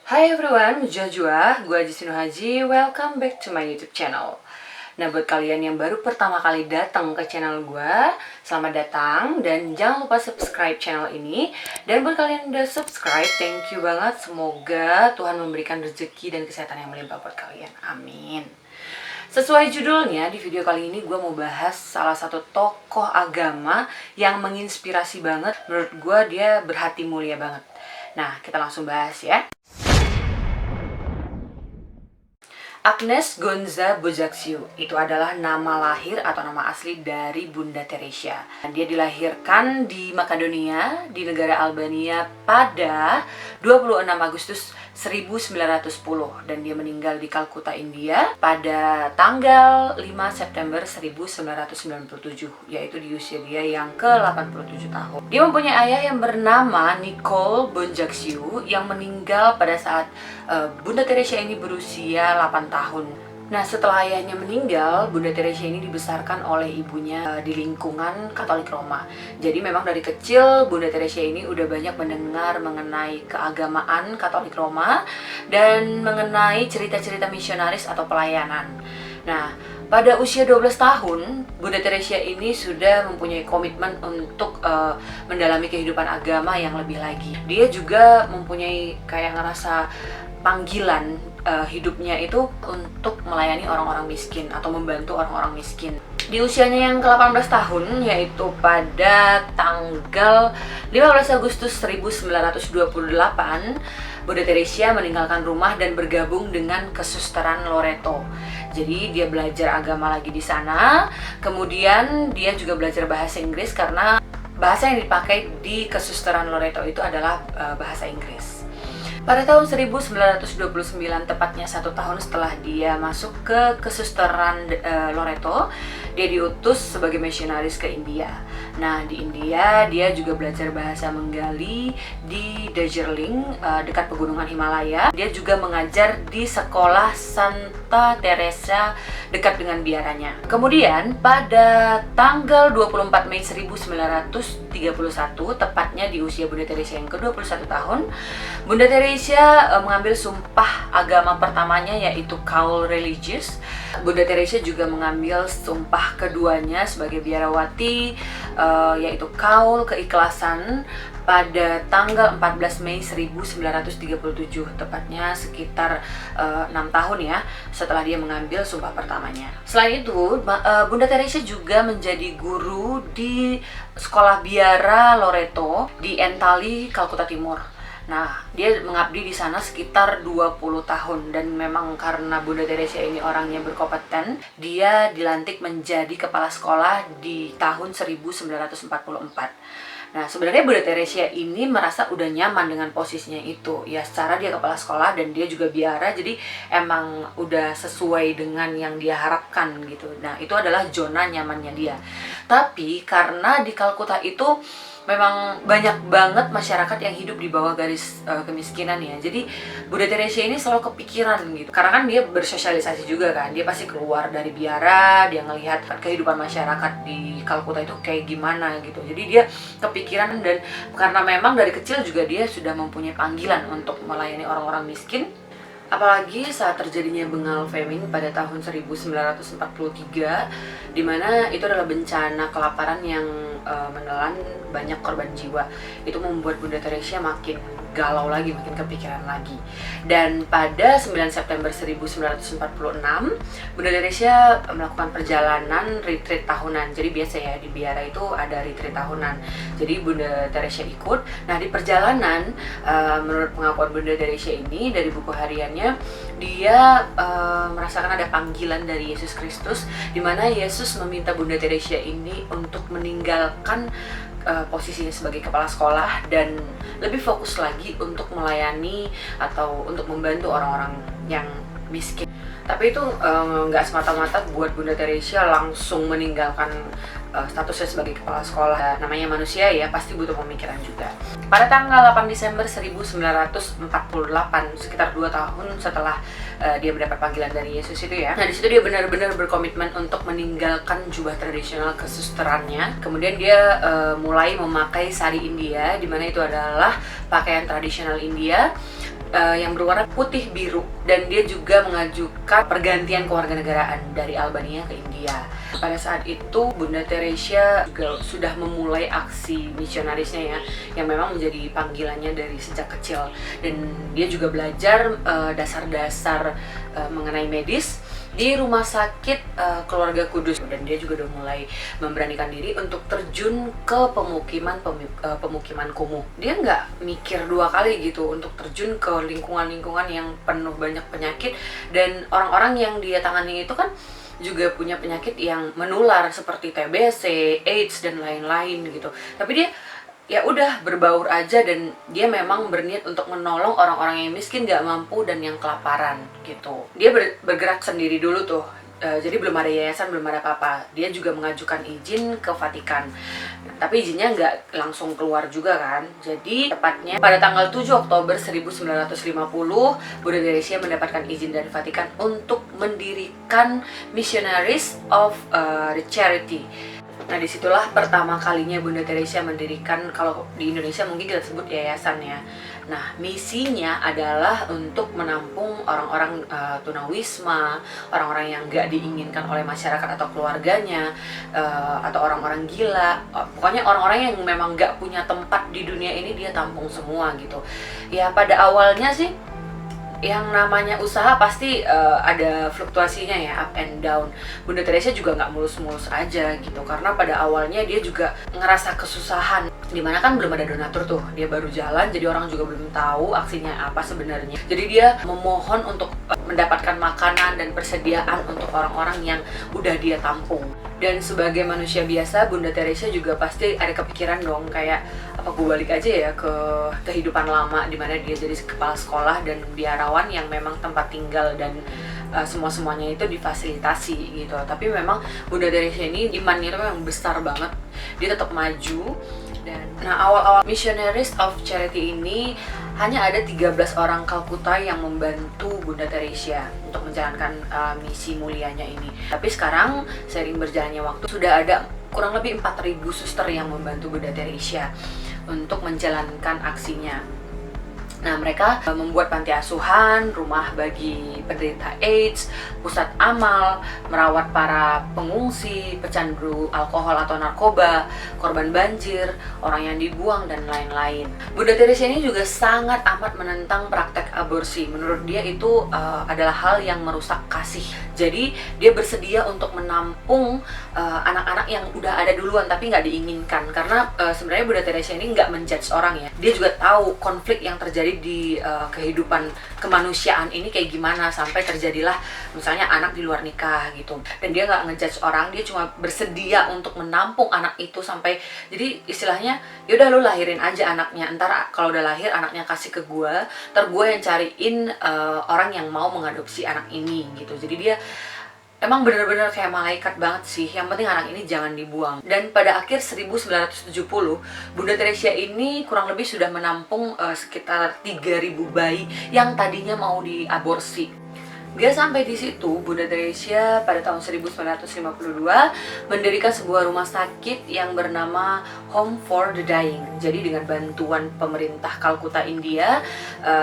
Hai everyone, Jua, gue Aji Sinu Haji, welcome back to my YouTube channel. Nah, buat kalian yang baru pertama kali datang ke channel gue, selamat datang dan jangan lupa subscribe channel ini. Dan buat kalian yang udah subscribe, thank you banget. Semoga Tuhan memberikan rezeki dan kesehatan yang melimpah buat kalian. Amin. Sesuai judulnya, di video kali ini gue mau bahas salah satu tokoh agama yang menginspirasi banget. Menurut gue dia berhati mulia banget. Nah, kita langsung bahas ya. Agnes Gonza Bojaxiu itu adalah nama lahir atau nama asli dari Bunda Teresia. Dia dilahirkan di Makedonia, di negara Albania pada 26 Agustus 1910 dan dia meninggal di Kalkuta, India pada tanggal 5 September 1997, yaitu di usia dia yang ke-87 tahun. Dia mempunyai ayah yang bernama Nicole Bojaxiu yang meninggal pada saat Bunda Teresia ini berusia 8 tahun. Nah, setelah ayahnya meninggal, Bunda Teresia ini dibesarkan oleh ibunya di lingkungan Katolik Roma. Jadi memang dari kecil Bunda Teresia ini udah banyak mendengar mengenai keagamaan Katolik Roma dan mengenai cerita-cerita misionaris atau pelayanan. Nah, pada usia 12 tahun, Bunda Teresia ini sudah mempunyai komitmen untuk mendalami kehidupan agama yang lebih lagi. Dia juga mempunyai kayak ngerasa panggilan hidupnya itu untuk melayani orang-orang miskin atau membantu orang-orang miskin. Di usianya yang ke-18 tahun, yaitu pada tanggal 15 Agustus 1928, Bunda Teresia meninggalkan rumah dan bergabung dengan kesusteran Loreto. Jadi dia belajar agama lagi di sana. Kemudian dia juga belajar bahasa Inggris karena bahasa yang dipakai di kesusteran Loreto itu adalah bahasa Inggris. Pada tahun 1929, tepatnya 1 tahun setelah dia masuk ke kesusteran Loreto, dia diutus sebagai misionaris ke India. Nah, di India dia juga belajar bahasa Menggali di Darjeeling, dekat pegunungan Himalaya. Dia juga mengajar di sekolah Santa Teresa dekat dengan biaranya. Kemudian pada tanggal 24 Mei 1931, tepatnya di usia Bunda Teresia yang ke-21 tahun, Bunda Teresia mengambil sumpah agama pertamanya, yaitu Kaul Religius. Bunda Teresia juga mengambil sumpah keduanya sebagai biarawati, yaitu Kaul Keikhlasan, pada tanggal 14 Mei 1937, tepatnya sekitar 6 tahun ya setelah dia mengambil sumpah pertamanya. Selain itu, Bunda Teresia juga menjadi guru di sekolah biara Loreto di Entally, Kalkuta Timur. Nah, dia mengabdi di sana sekitar 20 tahun dan memang karena Bunda Teresia ini orangnya berkompeten, dia dilantik menjadi kepala sekolah di tahun 1944. Nah, sebenarnya Bunda Teresia ini merasa udah nyaman dengan posisinya itu. Ya, secara dia kepala sekolah dan dia juga biara, jadi emang udah sesuai dengan yang dia harapkan gitu. Nah, itu adalah zona nyamannya dia. Tapi karena di Kalkuta itu memang banyak banget masyarakat yang hidup di bawah garis kemiskinan ya. Jadi Bunda Teresia ini selalu kepikiran gitu. Karena kan dia bersosialisasi juga kan. Dia pasti keluar dari biara, dia ngelihat kehidupan masyarakat di Kalkuta itu kayak gimana gitu. Jadi dia kepikiran, dan karena memang dari kecil juga dia sudah mempunyai panggilan untuk melayani orang-orang miskin. Apalagi saat terjadinya Bengal Famine pada tahun 1943, di mana itu adalah bencana kelaparan yang menelan banyak korban jiwa. Itu membuat Bunda Teresia makin galau lagi, makin kepikiran lagi. Dan pada 9 September 1946, Bunda Teresia melakukan perjalanan retreat tahunan. Jadi biasa ya di biara itu ada retreat tahunan. Jadi Bunda Teresia ikut. Nah, di perjalanan, menurut pengakuan Bunda Teresia ini dari buku hariannya, dia merasakan ada panggilan dari Yesus Kristus, di mana Yesus meminta Bunda Teresia ini untuk meninggalkan posisinya sebagai kepala sekolah dan lebih fokus lagi untuk melayani atau untuk membantu orang-orang yang miskin. Tapi itu nggak semata-mata buat Bunda Teresia langsung meninggalkan statusnya sebagai kepala sekolah. Namanya manusia ya, pasti butuh pemikiran juga. Pada tanggal 8 Desember 1948, sekitar 2 tahun setelah dia mendapat panggilan dari Yesus itu ya. Nah, di situ dia benar-benar berkomitmen untuk meninggalkan jubah tradisional kesusterannya. Kemudian dia mulai memakai sari India, di mana itu adalah pakaian tradisional India. yang berwarna putih biru, dan dia juga mengajukan pergantian kewarganegaraan dari Albania ke India. Pada saat itu Bunda Teresia juga sudah memulai aksi misionarisnya ya, yang memang menjadi panggilannya dari sejak kecil, dan dia juga belajar dasar-dasar mengenai medis di rumah sakit keluarga Kudus, dan dia juga udah mulai memberanikan diri untuk terjun ke pemukiman kumuh. Dia nggak mikir dua kali gitu untuk terjun ke lingkungan-lingkungan yang penuh banyak penyakit, dan orang-orang yang dia tangani itu kan juga punya penyakit yang menular seperti TBC, AIDS dan lain-lain gitu. Tapi dia ya udah berbaur aja, dan dia memang berniat untuk menolong orang-orang yang miskin, gak mampu, dan yang kelaparan gitu. Dia bergerak sendiri dulu tuh, jadi belum ada yayasan, belum ada apa-apa. Dia juga mengajukan izin ke Vatikan, tapi izinnya nggak langsung keluar juga kan. Jadi tepatnya pada tanggal 7 Oktober 1950, Bunda Teresia mendapatkan izin dari Vatikan untuk mendirikan Missionaries of the Charity. Nah, disitulah pertama kalinya Bunda Teresia mendirikan, kalau di Indonesia mungkin kita sebut yayasan ya. Nah, misinya adalah untuk menampung orang-orang tunawisma, orang-orang yang gak diinginkan oleh masyarakat atau keluarganya, atau orang-orang gila. Pokoknya orang-orang yang memang gak punya tempat di dunia ini dia tampung semua gitu. Ya, pada awalnya sih yang namanya usaha pasti ada fluktuasinya ya, up and down. Bunda Teresia juga nggak mulus-mulus aja gitu, karena pada awalnya dia juga ngerasa kesusahan, dimana kan belum ada donatur tuh, dia baru jalan, jadi orang juga belum tahu aksinya apa sebenarnya. Jadi dia memohon untuk mendapatkan makanan dan persediaan untuk orang-orang yang udah dia tampung. Dan sebagai manusia biasa, Bunda Teresia juga pasti ada kepikiran dong, kayak apa gue balik aja ya ke kehidupan lama, dimana dia jadi kepala sekolah dan biarawan yang memang tempat tinggal dan semua-semuanya itu difasilitasi gitu. Tapi memang Bunda Teresia ini imannya itu memang besar banget, dia tetap maju. Dan nah, awal-awal Missionaries of Charity ini hanya ada 13 orang Kalkuta yang membantu Bunda Teresia untuk menjalankan misi mulianya ini. Tapi sekarang seiring berjalannya waktu sudah ada kurang lebih 4.000 suster yang membantu Bunda Teresia untuk menjalankan aksinya. Nah, mereka membuat panti asuhan, rumah bagi penderita AIDS, pusat amal, merawat para pengungsi, pecandu alkohol atau narkoba, korban banjir, orang yang dibuang, dan lain-lain. Bunda Teresia ini juga sangat amat menentang praktek aborsi. Menurut dia itu adalah hal yang merusak kasih. Jadi dia bersedia untuk menampung anak-anak yang udah ada duluan tapi nggak diinginkan. Karena sebenarnya Bunda Teresia ini nggak menjudge orang ya. Dia juga tahu konflik yang terjadi di kehidupan kemanusiaan ini kayak gimana sampai terjadilah misalnya anak di luar nikah gitu. Dan dia nggak ngejudge orang, dia cuma bersedia untuk menampung anak itu sampai, jadi istilahnya yaudah lu lahirin aja anaknya, ntar kalau udah lahir anaknya kasih ke gue, ntar gue yang cariin orang yang mau mengadopsi anak ini gitu. Jadi dia emang bener-bener kayak malaikat banget sih, yang penting anak ini jangan dibuang. Dan pada akhir 1970, Bunda Teresia ini kurang lebih sudah menampung sekitar 3.000 bayi yang tadinya mau diaborsi. Gak sampai di situ, Bunda Teresia pada tahun 1952 mendirikan sebuah rumah sakit yang bernama Home for the Dying. Jadi dengan bantuan pemerintah Kalkuta India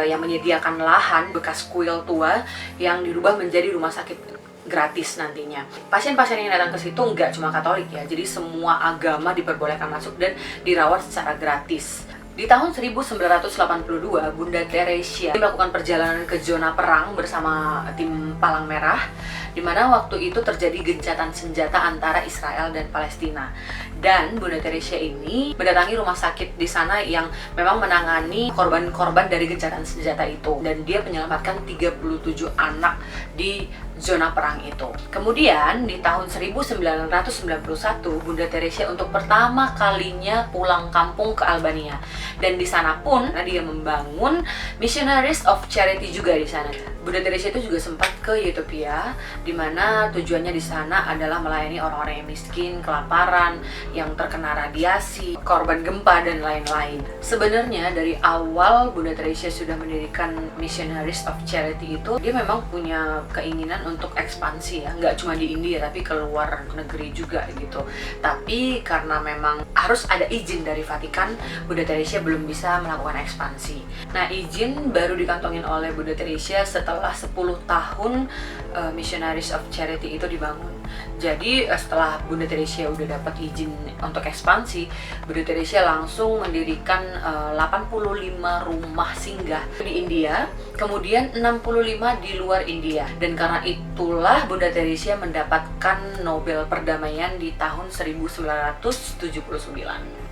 yang menyediakan lahan bekas kuil tua yang dirubah menjadi rumah sakit gratis nantinya. Pasien-pasien yang datang ke situ nggak cuma Katolik ya, jadi semua agama diperbolehkan masuk dan dirawat secara gratis. Di tahun 1982, Bunda Teresia melakukan perjalanan ke zona perang bersama tim Palang Merah, di mana waktu itu terjadi gencatan senjata antara Israel dan Palestina. Dan Bunda Teresia ini mendatangi rumah sakit di sana yang memang menangani korban-korban dari gencatan senjata itu, dan dia menyelamatkan 37 anak di zona perang itu. Kemudian di tahun 1991, Bunda Teresia untuk pertama kalinya pulang kampung ke Albania, dan di sana pun dia membangun Missionaries of Charity juga di sana. Bunda Teresia itu juga sempat ke Ethiopia, di mana tujuannya di sana adalah melayani orang-orang yang miskin, kelaparan, yang terkena radiasi, korban gempa, dan lain-lain. Sebenarnya dari awal Bunda Teresia sudah mendirikan Missionaries of Charity itu, dia memang punya keinginan untuk ekspansi ya, nggak cuma di India tapi keluar negeri juga gitu. Tapi karena memang harus ada izin dari Vatikan, Bunda Teresia belum bisa melakukan ekspansi. Nah, izin baru dikantongin oleh Bunda Teresia setelah 10 tahun Missionaries of Charity itu dibangun. Jadi setelah Bunda Teresia udah dapat izin untuk ekspansi, Bunda Teresia langsung mendirikan 85 rumah singgah di India, kemudian 65 di luar India. Dan karena itulah Bunda Teresia mendapatkan Nobel Perdamaian di tahun 1979.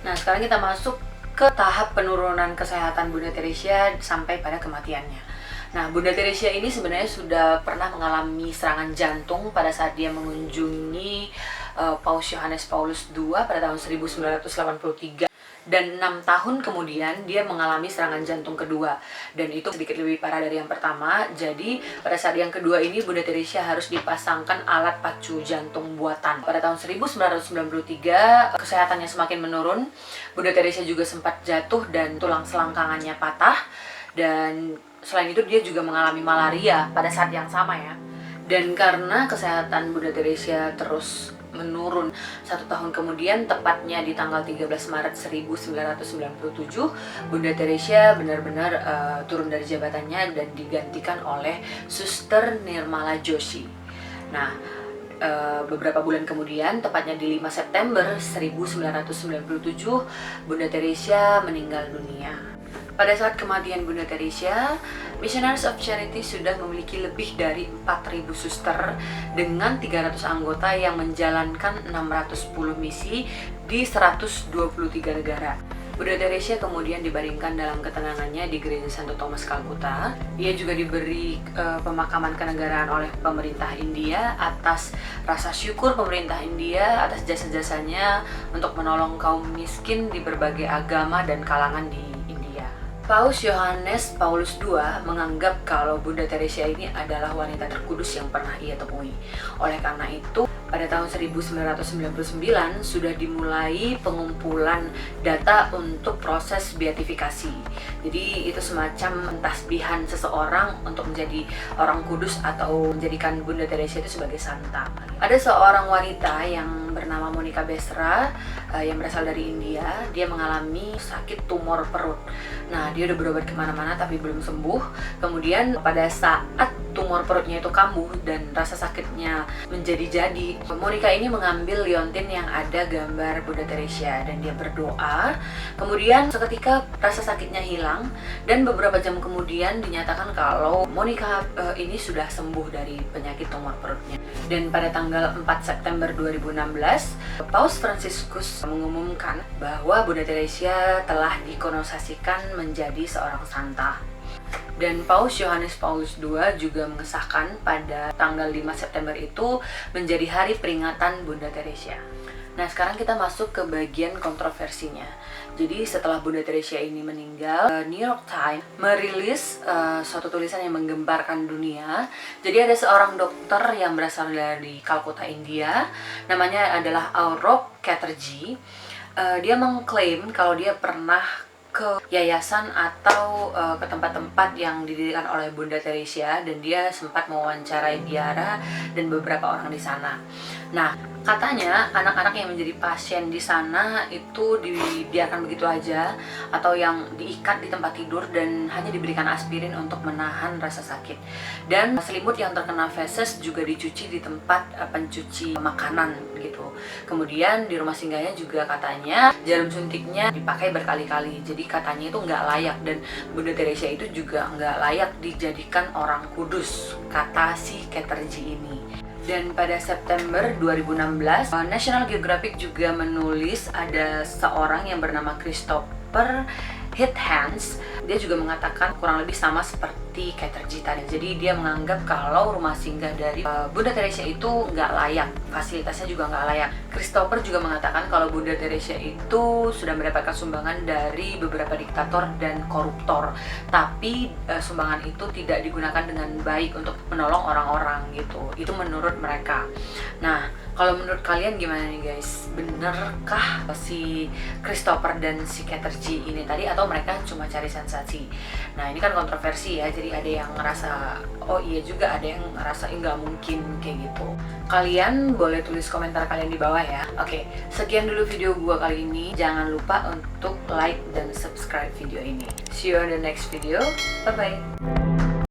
Nah, sekarang kita masuk ke tahap penurunan kesehatan Bunda Teresia sampai pada kematiannya. Nah, Bunda Teresia ini sebenarnya sudah pernah mengalami serangan jantung pada saat dia mengunjungi Paus Yohanes Paulus II pada tahun 1983. Dan 6 tahun kemudian dia mengalami serangan jantung kedua, dan itu sedikit lebih parah dari yang pertama. Jadi pada saat yang kedua ini Bunda Teresia harus dipasangkan alat pacu jantung buatan. Pada tahun 1993 kesehatannya semakin menurun. Bunda Teresia juga sempat jatuh dan tulang selangkangannya patah, dan selain itu dia juga mengalami malaria pada saat yang sama ya. Dan karena kesehatan Bunda Teresia terus menurun, 1 tahun kemudian, tepatnya di tanggal 13 Maret 1997, Bunda Teresia benar-benar turun dari jabatannya dan digantikan oleh Suster Nirmala Joshi. Nah, beberapa bulan kemudian, tepatnya di 5 September 1997, Bunda Teresia meninggal dunia. Pada saat kematian Bunda Teresia, Missionaries of Charity sudah memiliki lebih dari 4.000 suster dengan 300 anggota yang menjalankan 610 misi di 123 negara. Bunda Teresia kemudian dibaringkan dalam ketenangannya di Gereja Santo Thomas Kalkuta. Ia juga diberi pemakaman kenegaraan oleh pemerintah India atas rasa syukur pemerintah India atas jasa-jasanya untuk menolong kaum miskin di berbagai agama dan kalangan di India. Paus Yohanes Paulus II menganggap kalau Bunda Teresia ini adalah wanita terkudus yang pernah ia temui. Oleh karena itu, pada tahun 1999 sudah dimulai pengumpulan data untuk proses beatifikasi. Jadi itu semacam tasbihan seseorang untuk menjadi orang kudus atau menjadikan Bunda Teresia itu sebagai santa. Ada seorang wanita yang bernama Monica Besra yang berasal dari India. Dia mengalami sakit tumor perut. Nah, dia udah berobat kemana-mana tapi belum sembuh. Kemudian pada saat tumor perutnya itu kambuh dan rasa sakitnya menjadi-jadi, Monica ini mengambil liontin yang ada gambar Bunda Teresia dan dia berdoa. Kemudian seketika rasa sakitnya hilang dan beberapa jam kemudian dinyatakan kalau Monica ini sudah sembuh dari penyakit tumor perutnya. Dan pada tanggal 4 September 2016, Paus Fransiskus mengumumkan bahwa Bunda Teresia telah dikonosasikan menjadi seorang santa. Dan Paus Yohanes Paulus II juga mengesahkan pada tanggal 5 September itu menjadi hari peringatan Bunda Teresia. Nah, sekarang kita masuk ke bagian kontroversinya. Jadi setelah Bunda Teresia ini meninggal, New York Times merilis suatu tulisan yang menggemparkan dunia. Jadi ada seorang dokter yang berasal dari Kalkuta, India, namanya adalah Aurop Chatterjee. Dia mengklaim kalau dia pernah ke yayasan atau ke tempat-tempat yang didirikan oleh Bunda Teresia, dan dia sempat mewawancarai biara dan beberapa orang di sana. Nah, katanya anak-anak yang menjadi pasien di sana itu dibiarkan begitu aja atau yang diikat di tempat tidur dan hanya diberikan aspirin untuk menahan rasa sakit. Dan selimut yang terkena feses juga dicuci di tempat pencuci makanan gitu. Kemudian di rumah singgahnya juga katanya jarum suntiknya dipakai berkali-kali. Jadi katanya itu nggak layak, dan Bunda Teresia itu juga nggak layak dijadikan orang kudus, kata si Chatterjee ini. Dan pada September 2016, National Geographic juga menulis ada seorang yang bernama Christopher Hitchens. Dia juga mengatakan kurang lebih sama seperti Chatterjee tadi. Jadi dia menganggap kalau rumah singgah dari Bunda Teresia itu nggak layak, fasilitasnya juga nggak layak. Christopher juga mengatakan kalau Bunda Teresia itu sudah mendapatkan sumbangan dari beberapa diktator dan koruptor, tapi sumbangan itu tidak digunakan dengan baik untuk menolong orang-orang gitu. Itu menurut mereka. Nah, kalau menurut kalian gimana nih guys? Benerkah si Christopher dan si Caterji ini tadi, atau mereka cuma cari sensasi? Nah, ini kan kontroversi ya, jadi ada yang ngerasa oh iya juga, ada yang ngerasa nggak mungkin kayak gitu. Kalian boleh tulis komentar kalian di bawah ya. Oke, sekian dulu video gua kali ini. Jangan lupa untuk like dan subscribe video ini. See you on the next video. Bye bye.